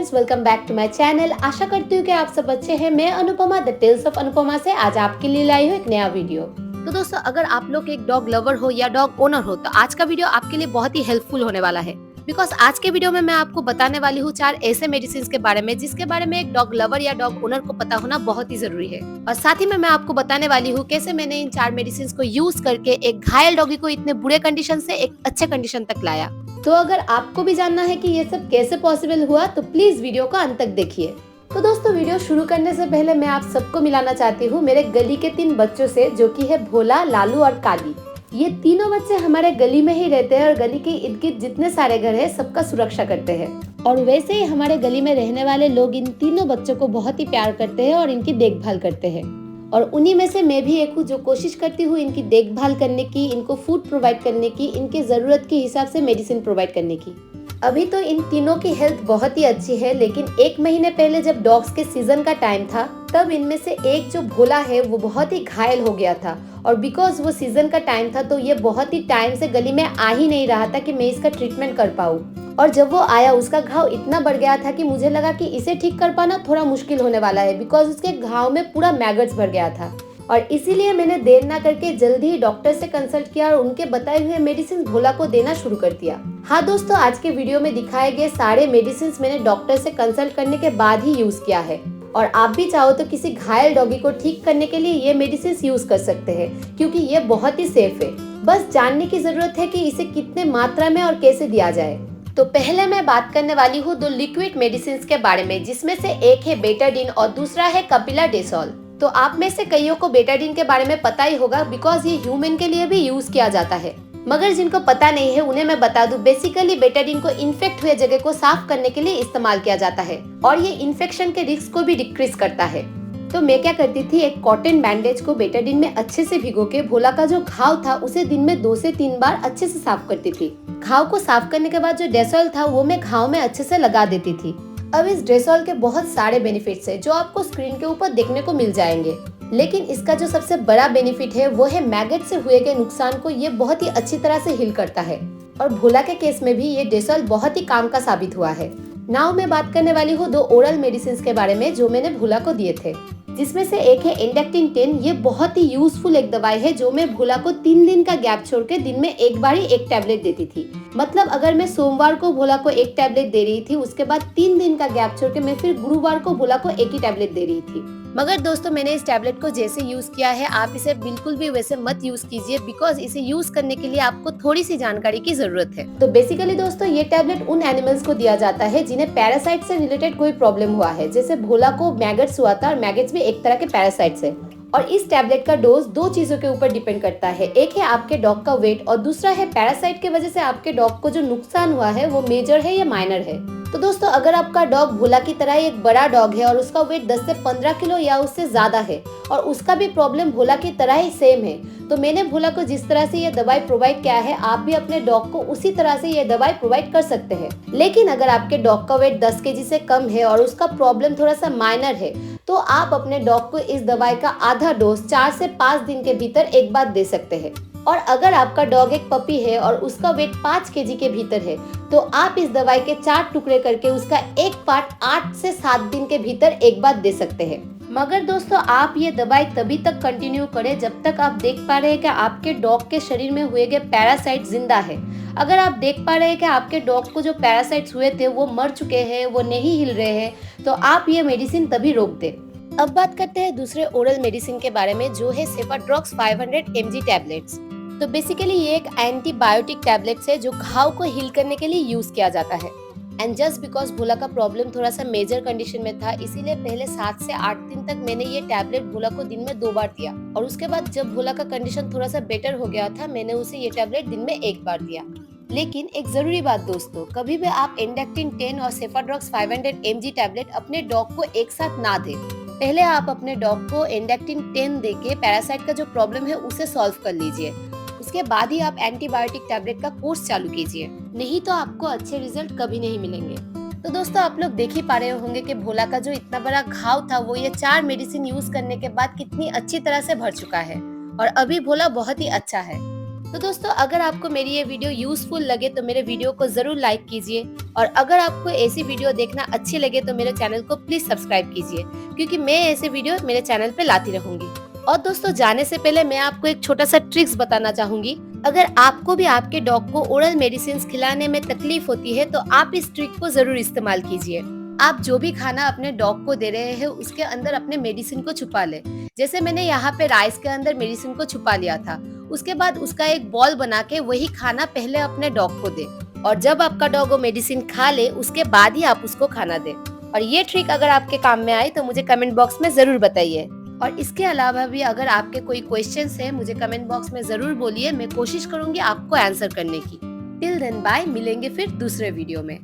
Friends, welcome back to my channel. आशा करती हूँ कि आप सब अच्छे हैं। मैं Anupama the tales of Anupama से आज आपके लिए लाई हूँ एक नया वीडियो। तो दोस्तों, अगर आप लोग एक डॉग लवर हो या डॉग ओनर हो तो आज का वीडियो आपके लिए बहुत ही हेल्पफुल होने वाला है। बिकॉज आज के वीडियो में मैं आपको बताने वाली हूँ 4 ऐसे मेडिसिन के बारे में जिसके बारे में एक डॉग लवर या डॉग ओनर को पता होना बहुत ही जरूरी है। और साथ ही में मैं आपको बताने वाली हूँ कैसे मैंने इन 4 मेडिसिन को यूज करके एक घायल डॉगी को इतने बुरे कंडीशन से एक अच्छे कंडीशन तक लाया। तो अगर आपको भी जानना है कि ये सब कैसे पॉसिबल हुआ तो प्लीज वीडियो को अंत तक देखिए। तो दोस्तों, वीडियो शुरू करने से पहले मैं आप सबको मिलाना चाहती हूँ मेरे गली के 3 बच्चों से, जो कि है भोला, लालू और काली। ये तीनों बच्चे हमारे गली में ही रहते हैं और गली के इर्द गिर्द जितने सारे घर हैं सबका सुरक्षा करते हैं। और वैसे ही हमारे गली में रहने वाले लोग इन तीनों बच्चों को बहुत ही प्यार करते हैं और इनकी देखभाल करते हैं। और उन्हीं में से मैं भी एक हूँ जो कोशिश करती हूँ इनकी देखभाल करने की, इनको फूड प्रोवाइड करने की, इनकी जरूरत के हिसाब से मेडिसिन प्रोवाइड करने की। अभी तो इन तीनों की हेल्थ बहुत ही अच्छी है, लेकिन 1 महीने पहले जब डॉग्स के सीजन का टाइम था तब इनमें से एक जो भोला है वो बहुत ही घायल हो गया था। और बिकॉज वो सीजन का टाइम था तो ये बहुत ही टाइम से गली में आ ही नहीं रहा था कि मैं इसका ट्रीटमेंट कर पाऊँ। और जब वो आया उसका घाव इतना बढ़ गया था कि मुझे लगा कि इसे ठीक कर पाना थोड़ा मुश्किल होने वाला है, बिकॉज उसके घाव में पूरा मैगट्स भर गया था। और इसीलिए मैंने देर ना करके जल्दी ही डॉक्टर से कंसल्ट किया और उनके बताए हुए मेडिसिन भोला को देना शुरू कर दिया। हाँ दोस्तों, आज के वीडियो में दिखाए गए सारे मेडिसिन मैंने डॉक्टर से कंसल्ट करने के बाद ही यूज किया है। और आप भी चाहो तो किसी घायल डॉगी को ठीक करने के लिए ये मेडिसिन यूज कर सकते हैं, क्योंकि ये बहुत ही सेफ है। बस जानने की जरूरत है कि इसे कितने मात्रा में और कैसे दिया जाए। तो पहले मैं बात करने वाली हूँ 2 लिक्विड मेडिसिन के बारे में, जिसमें से एक है बेटाडीन और दूसरा है कपिलाडेसोल। तो आप में से कईयों को बेटाडीन के बारे में पता ही होगा, बिकॉज ये ह्यूमन के लिए भी यूज किया जाता है। मगर जिनको पता नहीं है उन्हें मैं बता दूं, बेसिकली बेटाडीन को इन्फेक्ट हुए जगह को साफ करने के लिए इस्तेमाल किया जाता है और ये इन्फेक्शन के रिस्क को भी डिक्रीज करता है। तो मैं क्या करती थी, एक कॉटन बैंडेज को बेटाडीन में अच्छे से भिगो के भोला का जो घाव था उसे दिन में 2 से 3 बार अच्छे से साफ करती थी। घाव को साफ करने के बाद जो डेसॉल था वो मैं घाव में अच्छे से लगा देती थी। अब इस डेसॉल के बहुत सारे बेनिफिट्स हैं जो आपको स्क्रीन के ऊपर देखने को मिल जाएंगे, लेकिन इसका जो सबसे बड़ा बेनिफिट है वो है मैगट से हुए के नुकसान को ये बहुत ही अच्छी तरह से हील करता है। और भोला के केस में भी ये डेसॉल बहुत ही काम का साबित हुआ है। नाउ मैं बात करने वाली हूँ 2 ओरल मेडिसिन के बारे में जो मैंने भोला को दिए थे, जिसमें से एक है इंडक्टिन 10। ये बहुत ही यूजफुल एक दवाई है जो मैं भोला को 3 दिन का गैप छोड़ के दिन में एक बार ही 1 टैबलेट देती थी। मतलब अगर मैं सोमवार को भोला को 1 टैबलेट दे रही थी, उसके बाद 3 दिन का गैप छोड़ के मैं फिर गुरुवार को भोला को 1 ही टैबलेट दे रही थी। मगर दोस्तों, मैंने इस टैबलेट को जैसे यूज किया है आप इसे बिल्कुल भी वैसे मत यूज कीजिए, बिकॉज इसे यूज करने के लिए आपको थोड़ी सी जानकारी की जरूरत है। तो बेसिकली दोस्तों, ये टैबलेट उन एनिमल्स को दिया जाता है जिन्हें पैरासाइट से रिलेटेड कोई प्रॉब्लम हुआ है। जैसे भोला को मैगट्स हुआ था और मैगट्स भी एक तरह के पैरासाइट्स है। और इस टैबलेट का डोज 2 चीजों के ऊपर डिपेंड करता है, एक है आपके डॉग का वेट और दूसरा है पैरासाइट की वजह से आपके डॉग को जो नुकसान हुआ है वो मेजर है या माइनर है। तो दोस्तों, अगर आपका डॉग भोला की तरह एक बड़ा डॉग है और उसका वेट 10 से 15 किलो या उससे ज्यादा है और उसका भी प्रॉब्लम भोला की तरह ही सेम है, तो मैंने भोला को जिस तरह से ये दवाई प्रोवाइड किया है आप भी अपने डॉग को उसी तरह से ये दवाई प्रोवाइड कर सकते हैं। लेकिन अगर आपके डॉग का वेट 10 केजी से कम है और उसका प्रॉब्लम थोड़ा सा माइनर है तो आप अपने डॉग को इस दवाई का आधा डोज 4 से 5 दिन के भीतर एक बार दे सकते हैं। और अगर आपका डॉग एक पपी है और उसका वेट 5 केजी के भीतर है तो आप इस दवाई के 4 टुकड़े करके उसका एक पार्ट 8 से 7 दिन के भीतर एक बार दे सकते हैं। मगर दोस्तों, आप ये दवाई तभी तक कंटिन्यू करें जब तक आप देख पा रहे हैं कि आपके डॉग के शरीर में हुए गए पैरासाइट जिंदा है। अगर आप देख पा रहे हैं कि आपके डॉग को जो पैरासाइट्स हुए थे वो मर चुके हैं, वो नहीं हिल रहे हैं, तो आप ये मेडिसिन तभी रोक दें। अब बात करते हैं दूसरे ओरल मेडिसिन के बारे में जो है सेफाड्रॉक्स 500 mg टैबलेट्स। तो बेसिकली ये एक एंटीबायोटिक टैबलेट्स है जो घाव को हील करने के लिए यूज किया जाता है। एंड जस्ट बिकॉज भोला का प्रॉब्लम थोड़ा सा मेजर कंडीशन में था, इसीलिए पहले 7 से 8 दिन तक मैंने ये टैबलेट भोला को दिन में 2 बार दिया और उसके बाद जब भोला का कंडीशन थोड़ा सा बेटर हो गया था मैंने उसे ये टैबलेट दिन में 1 बार दिया। लेकिन एक जरूरी बात दोस्तों, कभी भी आप इंडक्टिन 10 और सेफाड्रॉक्स 500 mg टैबलेट अपने डॉग को एक साथ ना दें। पहले आप अपने डॉग को इंडक्टिन 10 देके पैरासाइट का जो प्रॉब्लम है उसे सॉल्व कर लीजिए, उसके बाद ही आप एंटीबायोटिक टैबलेट का कोर्स चालू कीजिए, नहीं तो आपको अच्छे रिजल्ट कभी नहीं मिलेंगे। तो दोस्तों, आप लोग देख ही पा रहे होंगे कि भोला का जो इतना बड़ा घाव था वो ये 4 मेडिसिन यूज करने के बाद कितनी अच्छी तरह से भर चुका है और अभी भोला बहुत ही अच्छा है। तो दोस्तों अगर आपको मेरी ये वीडियो यूजफुल लगे तो मेरे वीडियो को जरूर लाइक कीजिए, और अगर आपको ऐसी वीडियो देखना अच्छी लगे तो मेरे चैनल को प्लीज सब्सक्राइब कीजिए, क्योंकि मैं ऐसे वीडियो मेरे चैनल पे लाती रहूंगी। और दोस्तों जाने से पहले मैं आपको एक छोटा सा ट्रिक्स बताना चाहूंगी। अगर आपको भी आपके डॉग को ओरल मेडिसिन खिलाने में तकलीफ होती है तो आप इस ट्रिक को जरूर इस्तेमाल कीजिए। आप जो भी खाना अपने डॉग को दे रहे हैं उसके अंदर अपने मेडिसिन को छुपा ले। जैसे मैंने यहाँ पे राइस के अंदर मेडिसिन को छुपा लिया था, उसके बाद उसका एक बॉल बना के वही खाना पहले अपने डॉग को दे, और जब आपका डॉग वो मेडिसिन खा ले उसके बाद ही आप उसको खाना दे। और ये ट्रिक अगर आपके काम में आए तो मुझे कमेंट बॉक्स में जरूर बताइए। और इसके अलावा भी अगर आपके कोई क्वेश्चंस है मुझे कमेंट बॉक्स में जरूर बोलिए, मैं कोशिश करूंगी आपको आंसर करने की। टिल देन बाय, मिलेंगे फिर दूसरे वीडियो में।